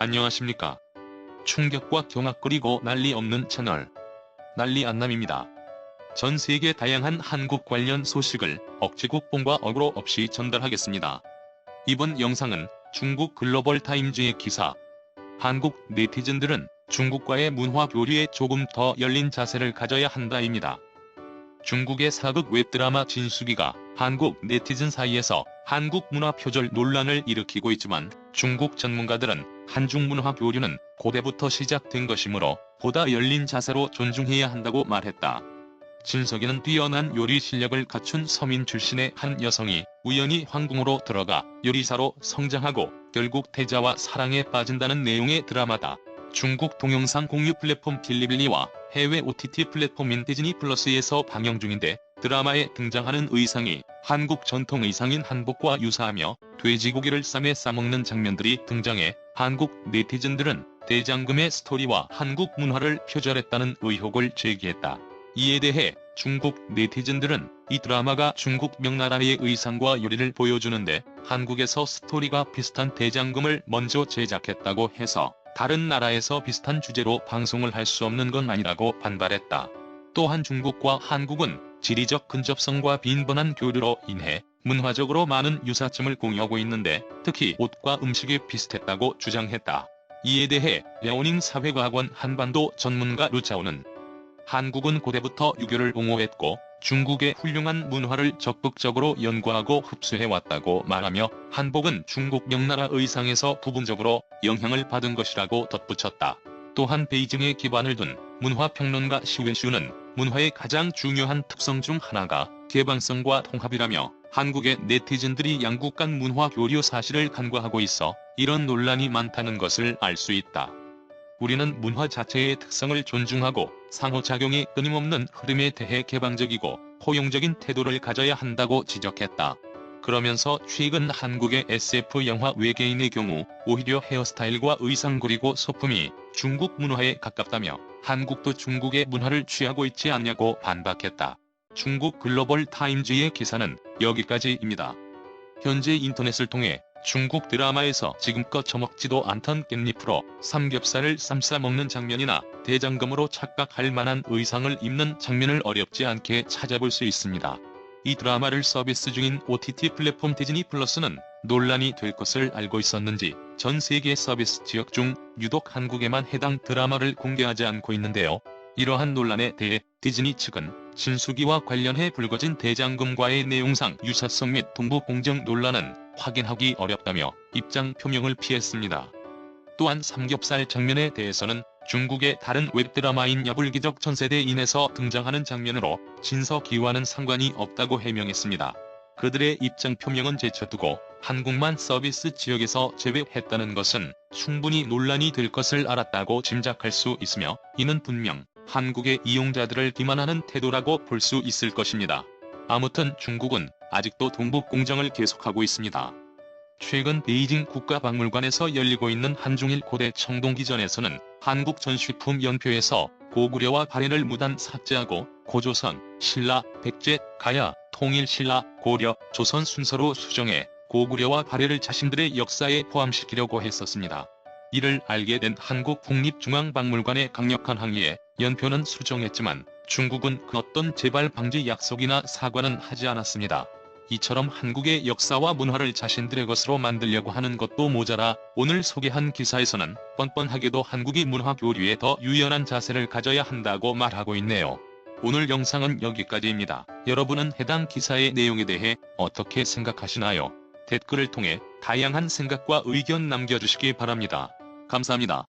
안녕하십니까. 충격과 경악 그리고 난리 없는 채널 난리 안남입니다. 전 세계 다양한 한국 관련 소식을 억지국뽕과 어그로 없이 전달하겠습니다. 이번 영상은 중국 글로벌 타임즈의 기사 한국 네티즌들은 중국과의 문화 교류에 조금 더 열린 자세를 가져야 한다입니다. 중국의 사극 웹드라마 진수기가 한국 네티즌 사이에서 한국 문화 표절 논란을 일으키고 있지만 중국 전문가들은 한중 문화 교류는 고대부터 시작된 것이므로 보다 열린 자세로 존중해야 한다고 말했다. 진석이는 뛰어난 요리 실력을 갖춘 서민 출신의 한 여성이 우연히 황궁으로 들어가 요리사로 성장하고 결국 태자와 사랑에 빠진다는 내용의 드라마다. 중국 동영상 공유 플랫폼 빌리빌리와 해외 OTT 플랫폼인 디즈니 플러스에서 방영 중인데 드라마에 등장하는 의상이 한국 전통 의상인 한복과 유사하며 돼지고기를 쌈에 싸먹는 장면들이 등장해 한국 네티즌들은 대장금의 스토리와 한국 문화를 표절했다는 의혹을 제기했다. 이에 대해 중국 네티즌들은 이 드라마가 중국 명나라의 의상과 요리를 보여주는데 한국에서 스토리가 비슷한 대장금을 먼저 제작했다고 해서 다른 나라에서 비슷한 주제로 방송을 할 수 없는 건 아니라고 반발했다. 또한 중국과 한국은 지리적 근접성과 빈번한 교류로 인해 문화적으로 많은 유사점을 공유하고 있는데 특히 옷과 음식이 비슷했다고 주장했다. 이에 대해 랴오닝 사회과학원 한반도 전문가 루차오는 한국은 고대부터 유교를 옹호했고 중국의 훌륭한 문화를 적극적으로 연구하고 흡수해왔다고 말하며 한복은 중국 명나라 의상에서 부분적으로 영향을 받은 것이라고 덧붙였다. 또한 베이징에 기반을 둔 문화평론가 시웬슈는 문화의 가장 중요한 특성 중 하나가 개방성과 통합이라며 한국의 네티즌들이 양국 간 문화 교류 사실을 간과하고 있어 이런 논란이 많다는 것을 알 수 있다. 우리는 문화 자체의 특성을 존중하고 상호작용이 끊임없는 흐름에 대해 개방적이고 포용적인 태도를 가져야 한다고 지적했다. 그러면서 최근 한국의 SF 영화 외계인의 경우 오히려 헤어스타일과 의상 그리고 소품이 중국 문화에 가깝다며 한국도 중국의 문화를 취하고 있지 않냐고 반박했다. 중국 글로벌 타임즈의 기사는 여기까지입니다. 현재 인터넷을 통해 중국 드라마에서 지금껏 처먹지도 않던 깻잎으로 삼겹살을 쌈싸 먹는 장면이나 대장금으로 착각할 만한 의상을 입는 장면을 어렵지 않게 찾아볼 수 있습니다. 이 드라마를 서비스 중인 OTT 플랫폼 디즈니 플러스는 논란이 될 것을 알고 있었는지 전 세계 서비스 지역 중 유독 한국에만 해당 드라마를 공개하지 않고 있는데요. 이러한 논란에 대해 디즈니 측은 진수기와 관련해 불거진 대장금과의 내용상 유사성 및 동부 공정 논란은 확인하기 어렵다며 입장 표명을 피했습니다. 또한 삼겹살 장면에 대해서는 중국의 다른 웹드라마인 야불기적 천세대인에서 등장하는 장면으로 진서기와는 상관이 없다고 해명했습니다. 그들의 입장 표명은 제쳐두고 한국만 서비스 지역에서 제외했다는 것은 충분히 논란이 될 것을 알았다고 짐작할 수 있으며 이는 분명 한국의 이용자들을 기만하는 태도라고 볼 수 있을 것입니다. 아무튼 중국은 아직도 동북 공정을 계속하고 있습니다. 최근 베이징 국가박물관에서 열리고 있는 한중일 고대 청동기전에서는 한국 전시품 연표에서 고구려와 발해를 무단 삭제하고 고조선, 신라, 백제, 가야, 통일신라, 고려, 조선 순서로 수정해 고구려와 발해를 자신들의 역사에 포함시키려고 했었습니다. 이를 알게 된 한국국립중앙박물관의 강력한 항의에 연표는 수정했지만 중국은 그 어떤 재발 방지 약속이나 사과는 하지 않았습니다. 이처럼 한국의 역사와 문화를 자신들의 것으로 만들려고 하는 것도 모자라 오늘 소개한 기사에서는 뻔뻔하게도 한국이 문화 교류에 더 유연한 자세를 가져야 한다고 말하고 있네요. 오늘 영상은 여기까지입니다. 여러분은 해당 기사의 내용에 대해 어떻게 생각하시나요? 댓글을 통해 다양한 생각과 의견 남겨주시기 바랍니다. 감사합니다.